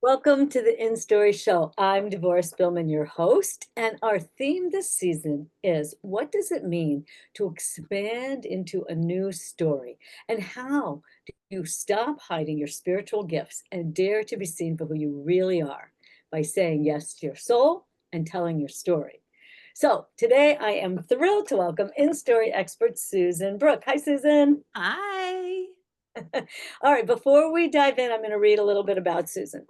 Welcome to the InStory show. I'm Devorah Spilman, your host, and our theme this season is what does it mean to expand into a new story? And how do you stop hiding your spiritual gifts and dare to be seen for who you really are by saying yes to your soul and telling your story? So today I am thrilled to welcome InStory expert Susan Bruck. Hi, Susan. Hi. All right, before we dive in, I'm going to read a little bit about Susan.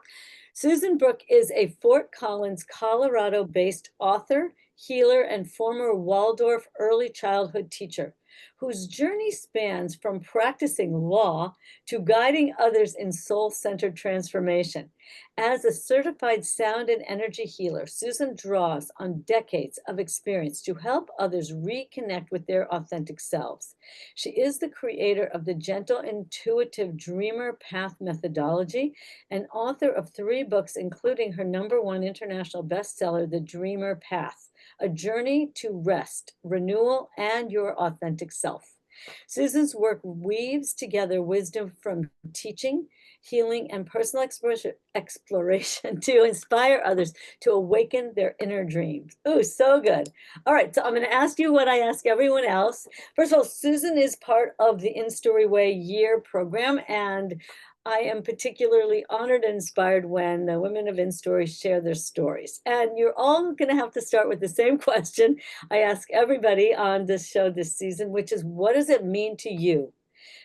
Susan Bruck is a Fort Collins, Colorado-based author, healer, and former Waldorf early childhood teacher whose journey spans from practicing law to guiding others in soul-centered transformation. As a certified sound and energy healer, Susan draws on decades of experience to help others reconnect with their authentic selves. She is the creator of the gentle, intuitive dreamer path methodology and author of 3 books, including her #1 international bestseller, The Dreamer Path, A Journey to Rest, Renewal, and Your Authentic Self. Susan's work weaves together wisdom from teaching, healing, and personal exploration to inspire others to awaken their inner dreams. Ooh, so good. All right, so I'm going to ask you what I ask everyone else. First of all, Susan is part of the In Story Way year program, and I am particularly honored and inspired when the women of InStory share their stories. And you're all going to have to start with the same question I ask everybody on this show this season, which is what does it mean to you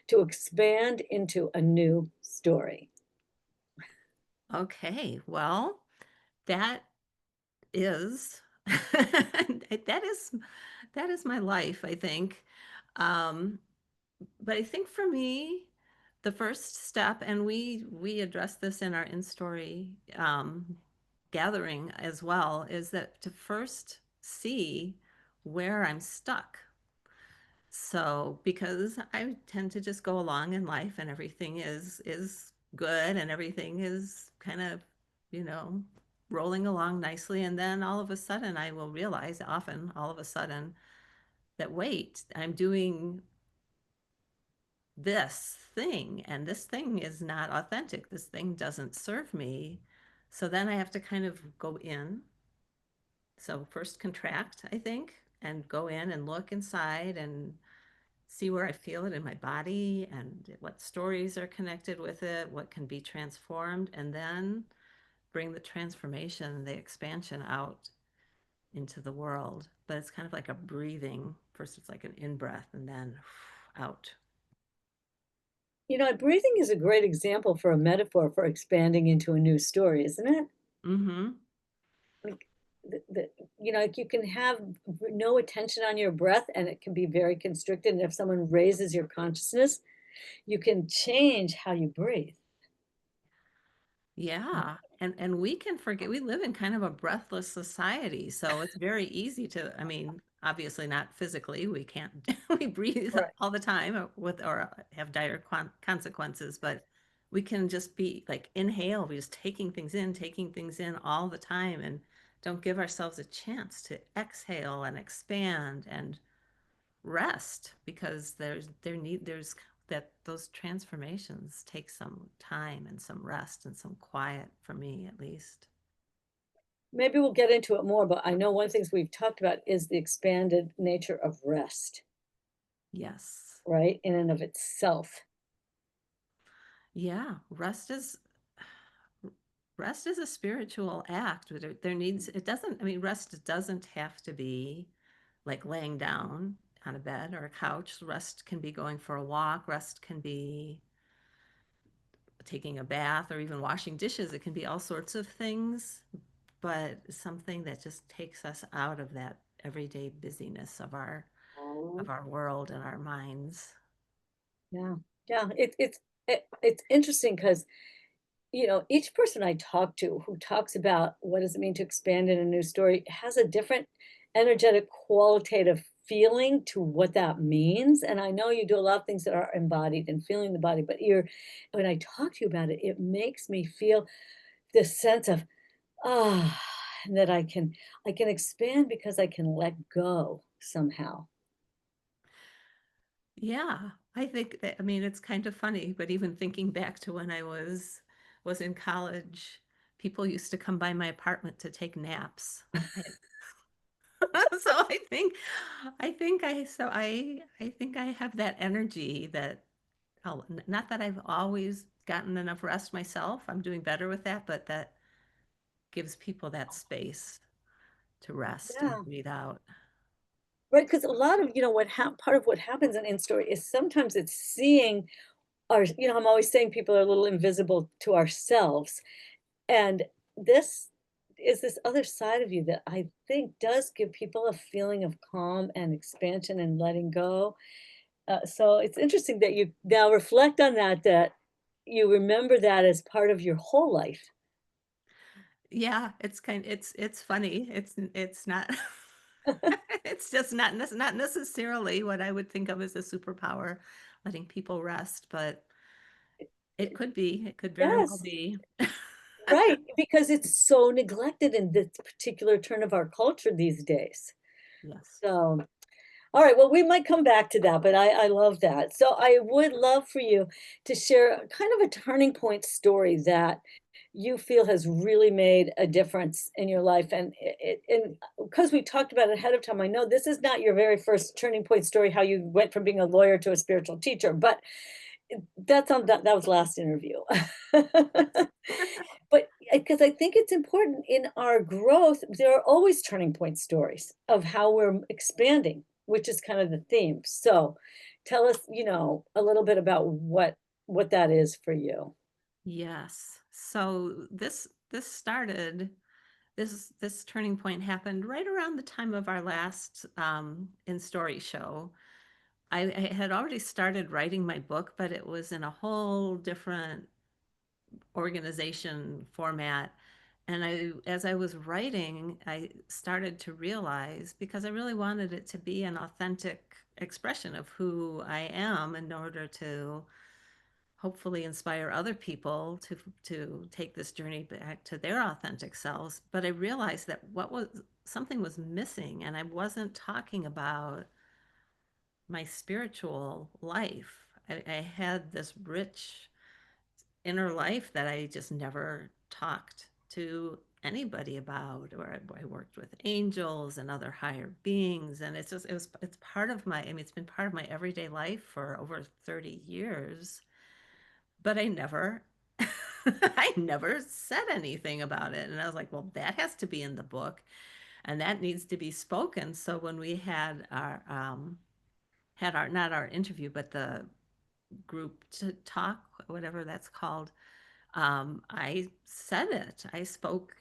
to expand into a new story? Okay. Well, that is that is that is my life, I think. Um, but I think for me, the first step, and we address this in our in-story gathering as well, is that to first see where I'm stuck. So, because I tend to just go along in life and everything is good and everything is kind of, you know, rolling along nicely, and then all of a sudden I will realize, often all of a sudden, that wait, I'm doing this thing and this thing is not authentic. This thing doesn't serve me. So then I have to kind of go in. So first contract, I think, and go in and look inside and see where I feel it in my body and what stories are connected with it, what can be transformed, and then bring the transformation, the expansion out into the world. But it's kind of like a breathing. First, it's like an in breath and then out. You know, breathing is a great example for a metaphor for expanding into a new story, isn't it? Mm-hmm. Like like you can have no attention on your breath and it can be very constricted. And if someone raises your consciousness, you can change how you breathe. Yeah. And we can forget we live in kind of a breathless society. So it's very easy to, I mean, obviously not physically, we can't we breathe Right. all the time or have dire consequences, but we can just be like inhale, we're just taking things in all the time and don't give ourselves a chance to exhale and expand and rest because there's that those transformations take some time and some rest and some quiet for me at least. Maybe we'll get into it more, but I know one of the things we've talked about is the expanded nature of rest, Yes. right? In and of itself. Yeah, rest is a spiritual act. There needs it doesn't I mean rest doesn't have to be like laying down on a bed or a couch. Rest can be going for a walk, rest can be taking a bath or even washing dishes. It can be all sorts of things, but something that just takes us out of that everyday busyness of our world and our minds. Yeah. Yeah. It's interesting because each person I talk to who talks about what does it mean to expand in a new story has a different energetic, qualitative feeling to what that means. And I know you do a lot of things that are embodied and feeling the body, but when I talk to you about it, it makes me feel this sense of ah, that I can expand because I can let go somehow. Yeah, I think that I mean it's kind of funny, but even thinking back to when I was in college, people used to come by my apartment to take naps. So I think I have that energy that, oh, not that I've always gotten enough rest myself. I'm doing better with that, but that gives people that space to rest and Yeah. breathe out. Right, because a lot of, part of what happens in story is sometimes it's seeing I'm always saying people are a little invisible to ourselves. And this is this other side of you that I think does give people a feeling of calm and expansion and letting go. So it's interesting that you now reflect on that, that you remember that as part of your whole life. Yeah, it's funny. It's not it's just not necessarily what I would think of as a superpower, letting people rest, but it could be. It could very well Yes, be. right, because it's so neglected in this particular turn of our culture these days. Yes. So all right, well, we might come back to that, but I love that. So I would love for you to share kind of a turning point story that you feel has really made a difference in your life. And because we talked about it ahead of time, I know this is not your very first turning point story, how you went from being a lawyer to a spiritual teacher, but that was last interview. But because I think it's important in our growth, there are always turning point stories of how we're expanding, which is kind of the theme. So tell us, a little bit about what that is for you. Yes. So this started this turning point happened right around the time of our last in story show. I had already started writing my book, but it was in a whole different organization format. And as I was writing, I started to realize, because I really wanted it to be an authentic expression of who I am in order to hopefully inspire other people to take this journey back to their authentic selves. But I realized that what was something was missing, and I wasn't talking about my spiritual life. I had this rich inner life that I just never talked to anybody about, or I worked with angels and other higher beings. And it's part of my, I mean, it's been part of my everyday life for over 30 years, but I never, I never said anything about it. And I was like, well, that has to be in the book and that needs to be spoken. So when we had our, not our interview, but the group to talk, whatever that's called, I said it. I spoke,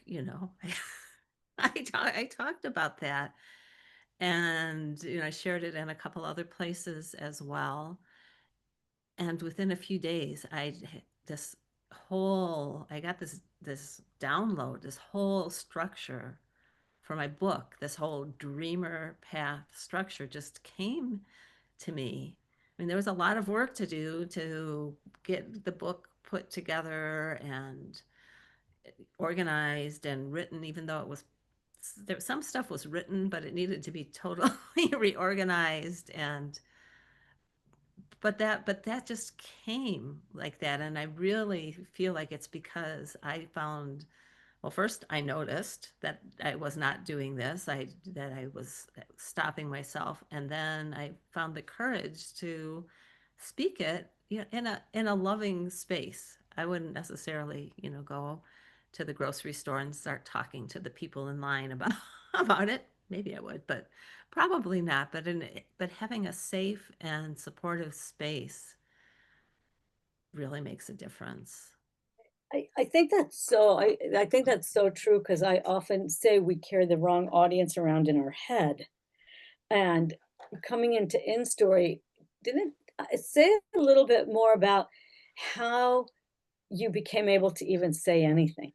I talked about that, and I shared it in a couple other places as well. And within a few days, this I got this download, this whole structure for my book, this whole dreamer path structure just came to me. I mean, there was a lot of work to do to get the book put together and organized and written, even though it was there, some stuff was written, but it needed to be totally reorganized. And but that just came like that. And I really feel like it's because I found, well, first I noticed that I was not doing this, that I was stopping myself, and then I found the courage to speak it, in a loving space. I wouldn't necessarily, go to the grocery store and start talking to the people in line about about it. Maybe I would, but probably not. But having a safe and supportive space really makes a difference. I think that's so true because I often say we carry the wrong audience around in our head. And coming into InStory, didn't say a little bit more about how you became able to even say anything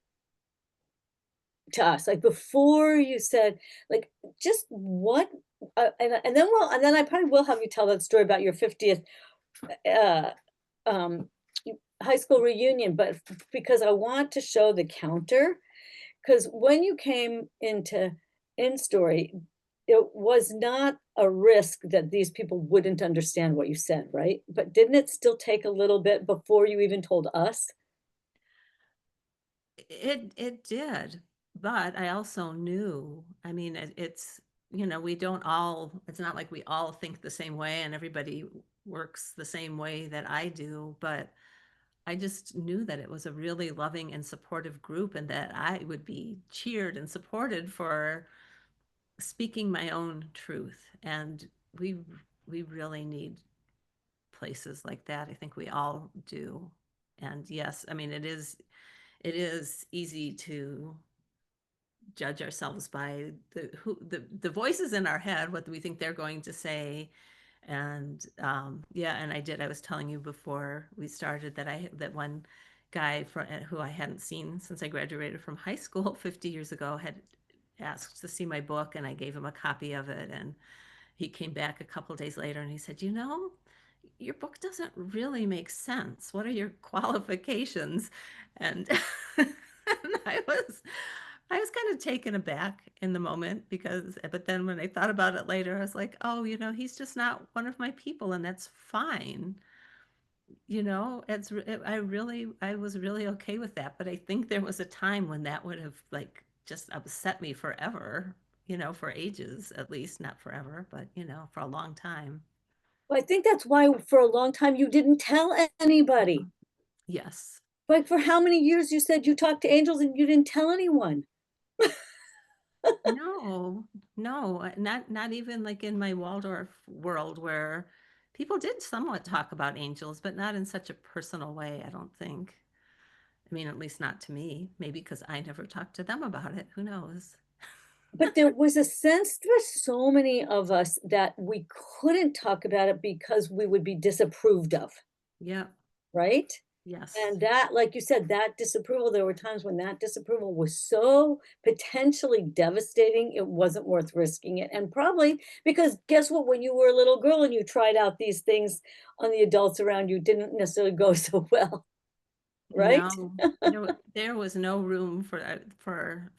to us? Like before you said, like just what and then I probably will have you tell that story about your 50th uh um high school reunion, but because I want to show the counter. Because when you came into InStory, it was not a risk that these people wouldn't understand what you said, right? But didn't it still take a little bit before you even told us? It did, but I also knew, I mean, it's, we don't all, it's not like we all think the same way and everybody works the same way that I do, but I just knew that it was a really loving and supportive group and that I would be cheered and supported for speaking my own truth. And we we really need places like that. I think we all do. And yes, I mean, it is easy to judge ourselves by the voices in our head, what we think they're going to say. And yeah, and I was telling you before we started that that one guy who I hadn't seen since I graduated from high school 50 years ago had asked to see my book, and I gave him a copy of it. And he came back a couple of days later and he said, your book doesn't really make sense. What are your qualifications? And, and I was kind of taken aback in the moment but then when I thought about it later, I was like, oh, he's just not one of my people, and that's fine. I was really okay with that. But I think there was a time when that would have like just upset me forever, for ages, at least not forever, but for a long time. Well, I think that's why for a long time you didn't tell anybody. Yes. Like, for how many years you said you talked to angels and you didn't tell anyone? No, no, not even like in my Waldorf world where people did somewhat talk about angels, but not in such a personal way, I don't think. I mean, at least not to me. Maybe because I never talked to them about it. Who knows? But there was a sense there were so many of us that we couldn't talk about it because we would be disapproved of, Yep. right? Yes. And that, like you said, that disapproval, there were times when that disapproval was so potentially devastating, it wasn't worth risking it. And probably because guess what? When you were a little girl and you tried out these things on the adults around you, didn't necessarily go so well, right? No, there was no room for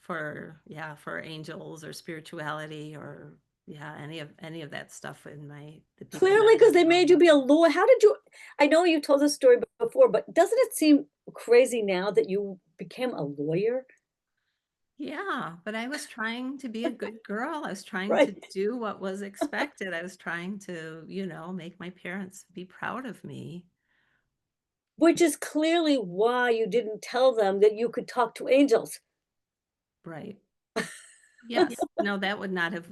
angels or spirituality or yeah, any of that stuff in the people that Clearly, I because was they around. made you be a lawyer. How did you? I know you told this story before, but doesn't it seem crazy now that you became a lawyer? Yeah, but I was trying to be a good girl. I was trying to Right. do what was expected. I was trying to, make my parents be proud of me. Which is clearly why you didn't tell them that you could talk to angels. Right. Yes. No, that would not have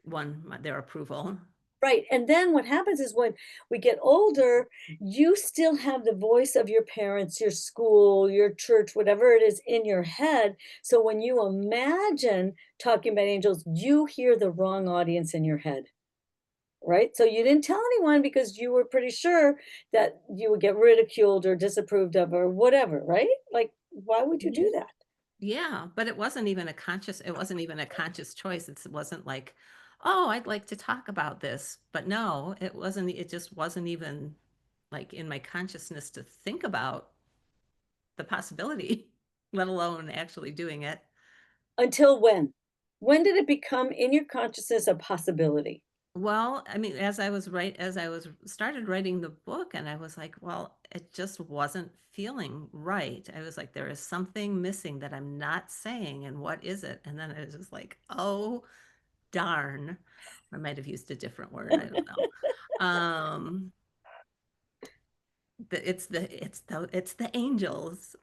won their approval. Right, and then what happens is when we get older, you still have the voice of your parents, your school, your church, whatever it is in your head. So when you imagine talking about angels, you hear the wrong audience in your head, right? So you didn't tell anyone because you were pretty sure that you would get ridiculed or disapproved of or whatever, right? Like, why would you Yeah. do that? Yeah, but it wasn't even a conscious choice. It wasn't like, oh, I'd like to talk about this. But no, it just wasn't even like in my consciousness to think about the possibility, let alone actually doing it. Until when? When did it become in your consciousness a possibility? Well, I mean, as I was started writing the book, and I was like, well, it just wasn't feeling right. I was like, there is something missing that I'm not saying, and what is it? And then I was just like, oh, darn. I might have used a different word. I don't know. It's the angels.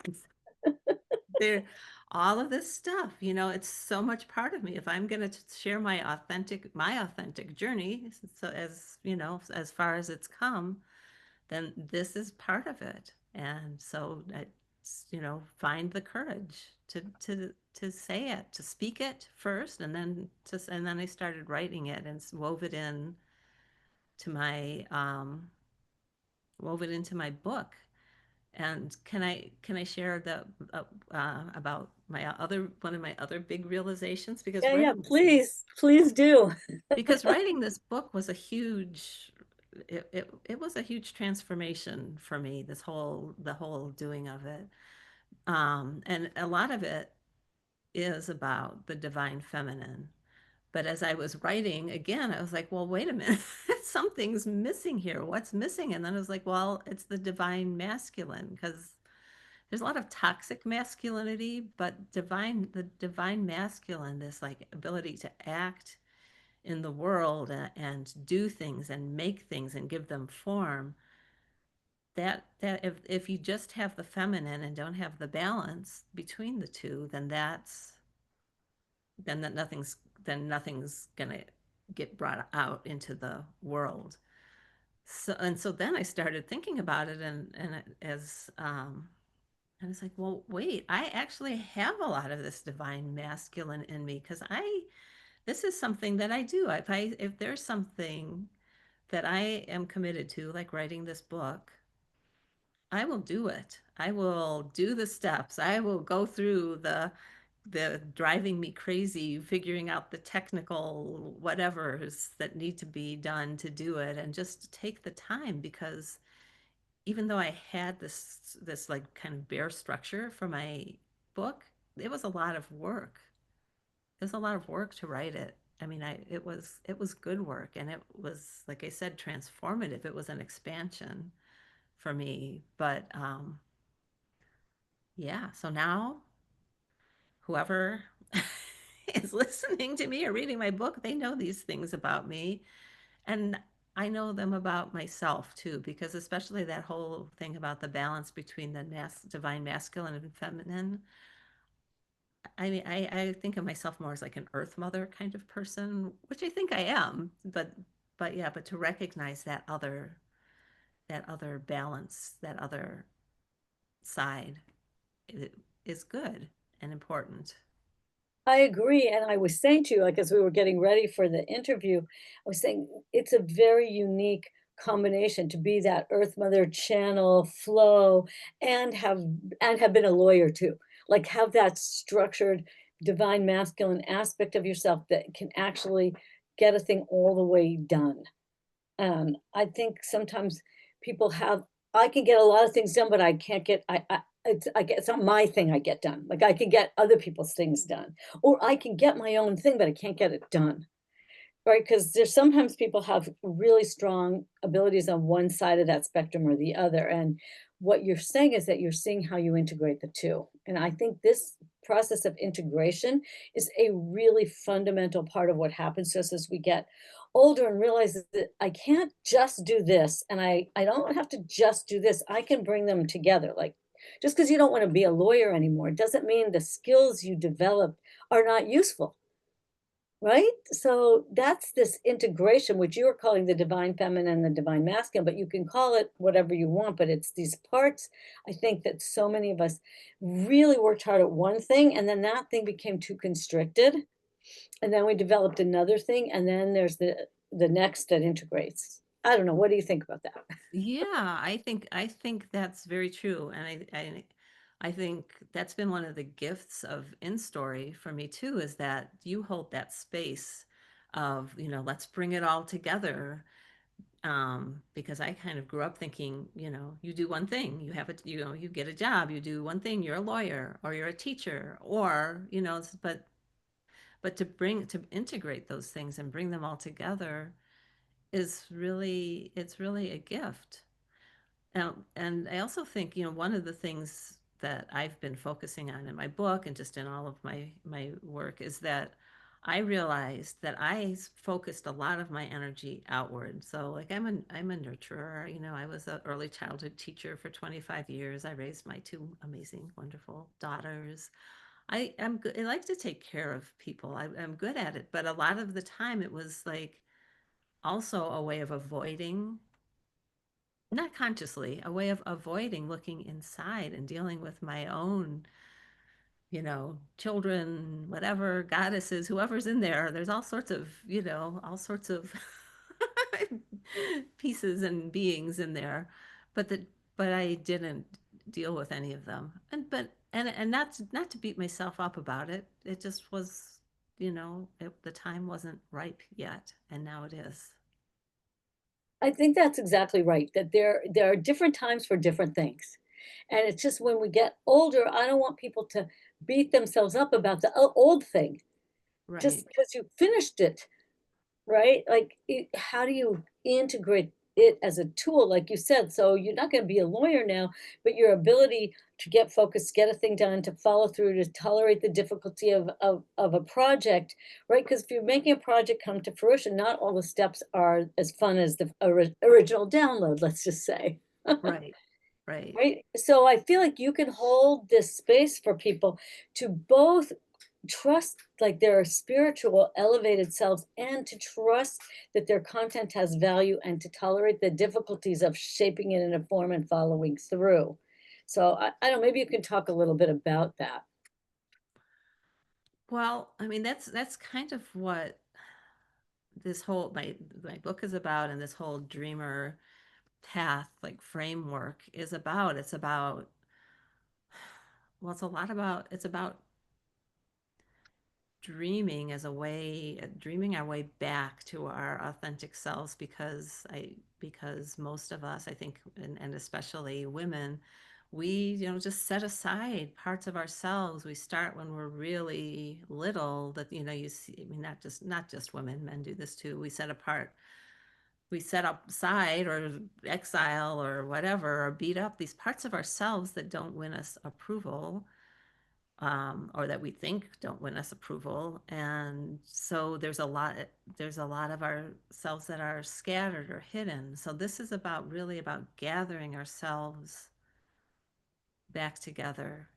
They're all of this stuff, it's so much part of me. If I'm going to share my authentic journey, so as far as it's come, then this is part of it. And so find the courage to say it, to speak it first, and then I started writing it and wove it in to my wove it into my book. And can I share about my other one of my other big realizations, Yeah, yeah, please, please do. because writing this book was a huge it was a huge transformation for me, the whole doing of it. And a lot of it is about the divine feminine. But as I was writing again, I was like, well, wait a minute, something's missing here. What's missing? And then I was like, well, it's the divine masculine, because there's a lot of toxic masculinity, but the divine masculine, this like ability to act in the world and do things and make things and give them form, that if you just have the feminine and don't have the balance between the two, then that's then that nothing's gonna get brought out into the world. So then I started thinking about it, and it's like, well, wait, I actually have a lot of this divine masculine in me because I this is something that I do. If there's something that I am committed to, like writing this book, I will do it. I will do the steps. I will go through the driving me crazy, figuring out the technical whatevers that need to be done to do it, and just take the time because even though I had this like kind of bare structure for my book, it was a lot of work. It was a lot of work to write it. I mean, it was good work, and it was, like I said, transformative. It was an expansion for me. But yeah, so now whoever is listening to me or reading my book, they know these things about me. And I know them about myself too, because especially that whole thing about the balance between the divine masculine and feminine. I mean, I think of myself more as like an earth mother kind of person, which I think I am, but yeah, but to recognize that other balance, that other side it is good and important. I agree, and I was saying to you, like, as we were getting ready for the interview, I was saying it's a very unique combination to be that Earth Mother channel flow and have been a lawyer too. Like, have that structured divine masculine aspect of yourself that can actually get a thing all the way done. I think sometimes people have I can get a lot of things done, but I can't get it's not my thing I get done. Like, I can get other people's things done, or I can get my own thing, but I can't get it done. Right, because there's sometimes people have really strong abilities on one side of that spectrum or the other, and what you're saying is that you're seeing how you integrate the 2, and I think this process of integration is a really fundamental part of what happens to us as we get older and realize that I can't just do this, and I don't have to just do this, I can bring them together, like, just because you don't wanna be a lawyer anymore doesn't mean the skills you developed are not useful. Right? So that's this integration, which you're calling the divine feminine and the divine masculine, but you can call it whatever you want. But it's these parts, I think, that so many of us really worked hard at one thing, and then that thing became too constricted. And then we developed another thing, and then there's the next that integrates. I don't know. What do you think about that? Yeah, I think that's very true, and I think that's been one of the gifts of InStory for me too, is that you hold that space of, let's bring it all together. Because I kind of grew up thinking, you do one thing, you get a job, you do one thing, you're a lawyer or you're a teacher, or, but to integrate those things and bring them all together it's really a gift. And I also think, one of the things that I've been focusing on in my book and just in all of my work is that I realized that focused a lot of my energy outward. So like I'm a nurturer, I was an early childhood teacher for 25 years. I raised my two amazing, wonderful daughters. I like to take care of people. I'm good at it, but a lot of the time it was like also a way of avoiding, not consciously, a way of avoiding looking inside and dealing with my own, children, whatever, goddesses, whoever's in there. There's all sorts of pieces and beings in there, but but I didn't deal with any of them. And not to beat myself up about it. It just was, the time wasn't ripe yet, and now it is. I think that's exactly right, that there are different times for different things. And it's just when we get older, I don't want people to beat themselves up about the old thing just Right. because you finished it, right? Like, how do you integrate? it as a tool, like you said. So you're not going to be a lawyer now, but your ability to get focused, get a thing done, to follow through, to tolerate the difficulty of a project, right? Because if you're making a project come to fruition, not all the steps are as fun as the original download, let's just say. Right. Right. Right? So I feel like you can hold this space for people to both trust like their spiritual elevated selves, and to trust that their content has value, and to tolerate the difficulties of shaping it in a form and following through. So I don't know, maybe you can talk a little bit about that. Well, I mean, that's kind of what this whole my book is about, and this whole dreamer path like framework is about. It's about, well, it's a lot about, it's about dreaming as a way, dreaming our way back to our authentic selves, because most of us, I think, and especially women, we, just set aside parts of ourselves. We start when we're really little, that, you see, I mean, not just women, men do this too. We set aside or exile or whatever, or beat up these parts of ourselves that don't win us approval, or that we think don't win us approval. And so there's a lot of ourselves that are scattered or hidden. So this is about, really about gathering ourselves back together,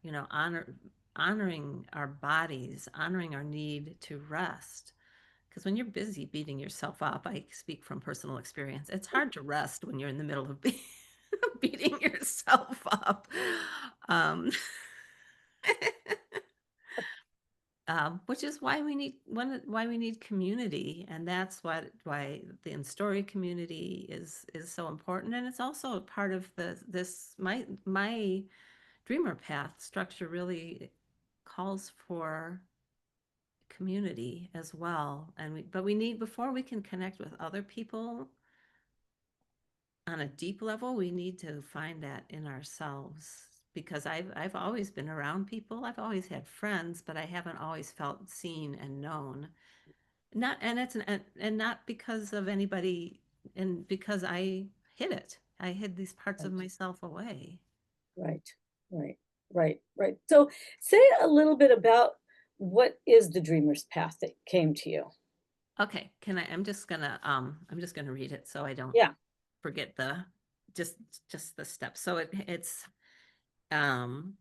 honoring our bodies, honoring our need to rest. Because when you're busy beating yourself up, I speak from personal experience, it's hard to rest when you're in the middle of beating yourself up. Um, which is why we need community, and that's why the InStory community is so important. And it's also a part of my dreamer path structure really calls for community as well. But we need, before we can connect with other people on a deep level, we need to find that in ourselves. Because I've always been around people, I've always had friends, but I haven't always felt seen and known. Not and it's and not because of anybody, and because I hid it. I hid these parts of Right, myself away. right, right, right, right. So say a little bit about what is the dreamer's path that came to you. Okay, I'm just gonna read it so I don't Yeah. forget just just the steps. So um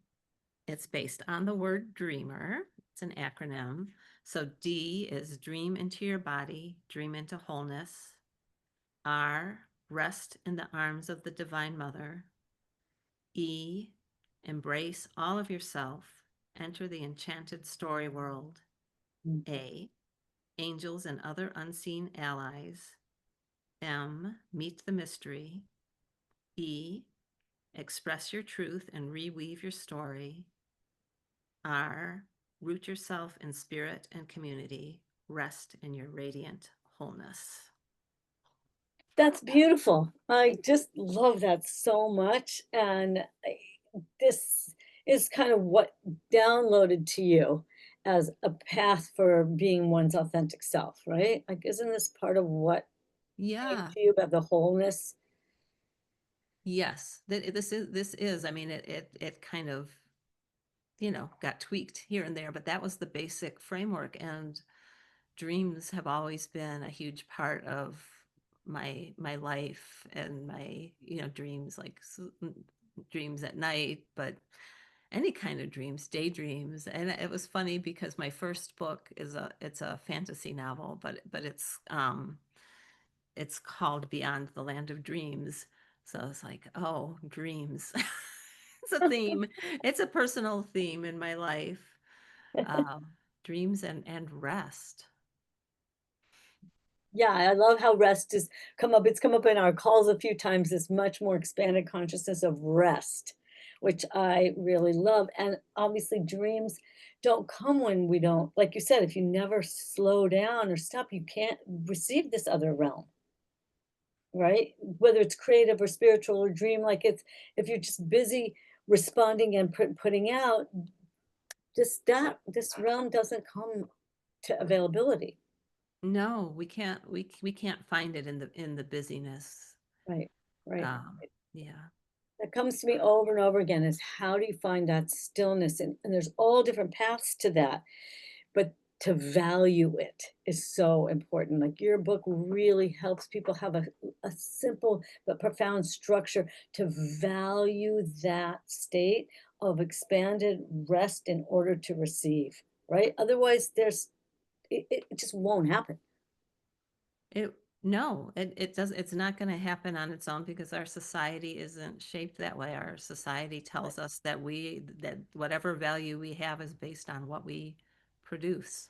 it's based on the word dreamer. It's an acronym. So D is dream into your body, dream into wholeness. R, rest in the arms of the Divine Mother. E, embrace all of yourself, enter the enchanted story world. Mm. A, angels and other unseen allies. M, meet the mystery. E, express your truth and reweave your story. R, root yourself in spirit and community. Rest in your radiant wholeness. That's beautiful. I just love that so much. And this is kind of what downloaded to you as a path for being one's authentic self, right? Like, isn't this part of what came Yeah. to you about the wholeness? Yes. This is. I mean, it kind of, got tweaked here and there, but that was the basic framework. And dreams have always been a huge part of my life, and my, dreams, like dreams at night, but any kind of dreams, daydreams. And it was funny because my first book it's a fantasy novel, but it's called Beyond the Land of Dreams. So it's like, oh, dreams. It's a theme. It's a personal theme in my life. Um, Dreams and rest. Yeah, I love how rest has come up. It's come up in our calls a few times, this much more expanded consciousness of rest, which I really love. And obviously, dreams don't come when we don't, like you said, if you never slow down or stop, you can't receive this other realm, right? Whether it's creative or spiritual or dream, like it's, if you're just busy responding and putting out, just that, this realm doesn't come to availability. No, we can't find it in the busyness. right, right. Um, yeah. That comes to me over and over again is how do you find that stillness? And there's all different paths to that, but to value it is so important. Like your book really helps people have a simple but profound structure to value that state of expanded rest in order to receive, right? Otherwise, it just won't happen. It no, it does it's not going to happen on its own because our society isn't shaped that way. Our society Right, tells us that whatever value we have is based on what we produce.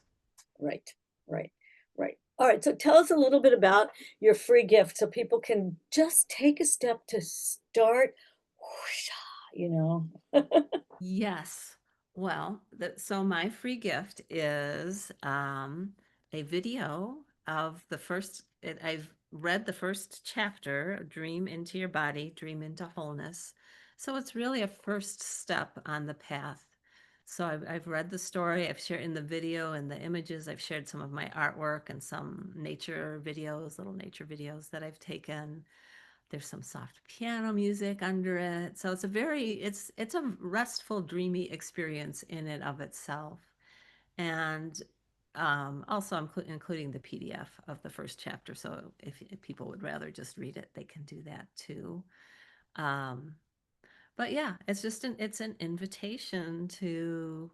right, right, right. All right, so tell us a little bit about your free gift so people can just take a step to start, whoosh, you know? Yes. Well, so my free gift is a video of I've read the first chapter, Dream into Your Body, Dream into Wholeness. So it's really a first step on the path. So I've read the story, I've shared in the video and the images, I've shared some of my artwork and some nature videos, little nature videos that I've taken. There's some soft piano music under it. So it's a restful, dreamy experience in and of itself. And also I'm including the PDF of the first chapter. So if people would rather just read it, they can do that too. Um, but yeah, it's an invitation to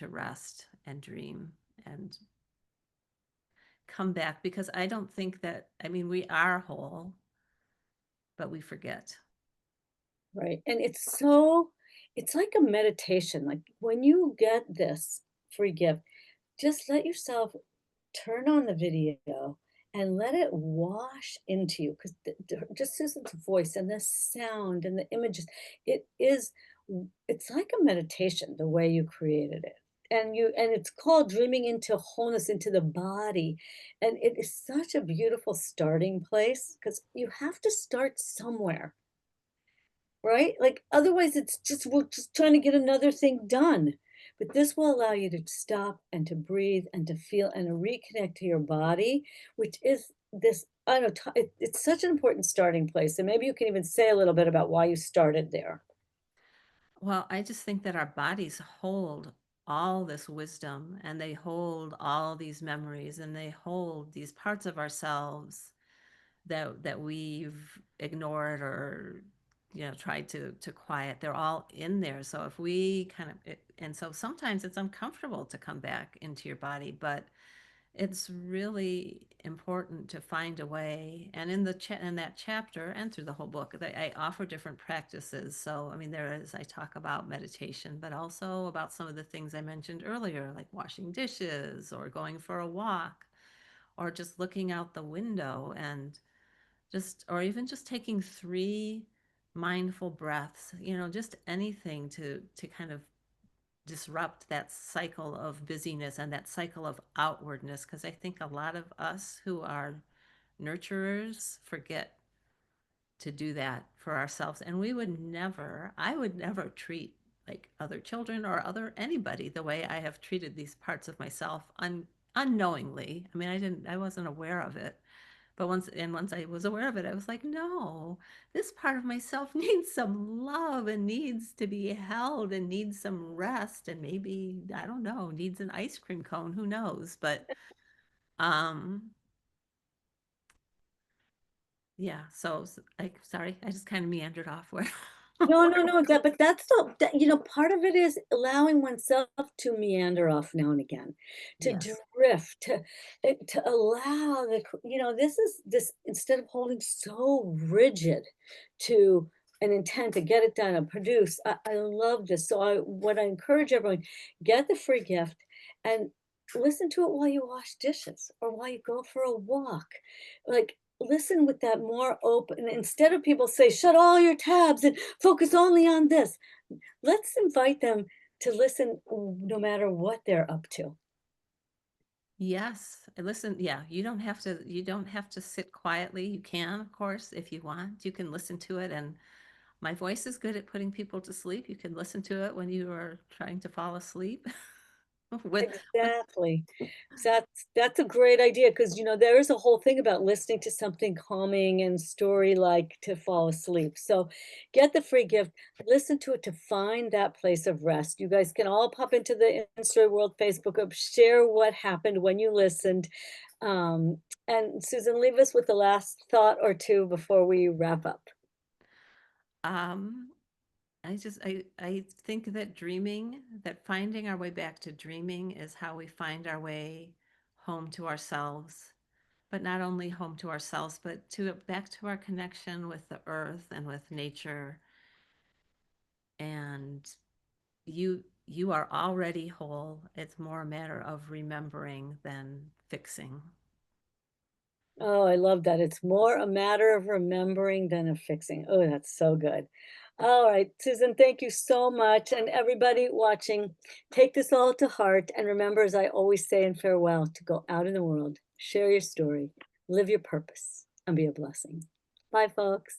rest and dream and come back because I don't think that, I mean, we are whole, but we forget. Right, and it's like a meditation, like, when you get this free gift, just let yourself turn on the video and let it wash into you, 'cause just Susan's voice and the sound and the images, it's like a meditation the way you created it, and it's called Dreaming into Wholeness into the Body, and it is such a beautiful starting place because you have to start somewhere. Right? Like, otherwise, it's just we're just trying to get another thing done. But this will allow you to stop and to breathe and to feel and to reconnect to your body, which is this, I don't know, it's such an important starting place. And maybe you can even say a little bit about why you started there. Well, I just think that our bodies hold all this wisdom and they hold all these memories and they hold these parts of ourselves that we've ignored or tried to quiet. They're all in there. So if we and so sometimes it's uncomfortable to come back into your body, but it's really important to find a way. And in that chapter and through the whole book, I offer different practices. So I mean, I talk about meditation, but also about some of the things I mentioned earlier, like washing dishes or going for a walk or just looking out the window and or even just taking 3 mindful breaths, just anything to kind of disrupt that cycle of busyness and that cycle of outwardness. Because I think a lot of us who are nurturers forget to do that for ourselves. And I would never treat like other children or other anybody the way I have treated these parts of myself unknowingly. I mean, I wasn't aware of it. But once I was aware of it, I was like, no, this part of myself needs some love and needs to be held and needs some rest and maybe, I don't know, needs an ice cream cone, who knows? But um yeah, sorry, I just kind of meandered off where No, no, where no, but that's part of it is allowing oneself to meander off now and again, to yes. drift, to allow this instead of holding so rigid to an intent to get it done and produce. I love this. So what I encourage everyone, get the free gift and listen to it while you wash dishes or while you go for a walk. Like, listen with that more open instead of people say, shut all your tabs and focus only on this. Let's invite them to listen no matter what they're up to. Yes. And listen, yeah, you don't have to sit quietly. You can, of course, if you want. You can listen to it and my voice is good at putting people to sleep. You can listen to it when you are trying to fall asleep. with Exactly. So that's a great idea because, there is a whole thing about listening to something calming and story like to fall asleep. So get the free gift, listen to it to find that place of rest. You guys can all pop into the InStory World Facebook group, share what happened when you listened. Um, and Susan, leave us with the last thought or two before we wrap up. um I think that dreaming, that finding our way back to dreaming is how we find our way home to ourselves, but not only home to ourselves, but to back to our connection with the earth and with nature. And you are already whole. It's more a matter of remembering than fixing. Oh, I love that. It's more a matter of remembering than of fixing. Oh, that's so good. All right, Susan, thank you so much. And everybody watching, take this all to heart. And remember, as I always say in farewell, to go out in the world, share your story, live your purpose, and be a blessing. Bye, folks.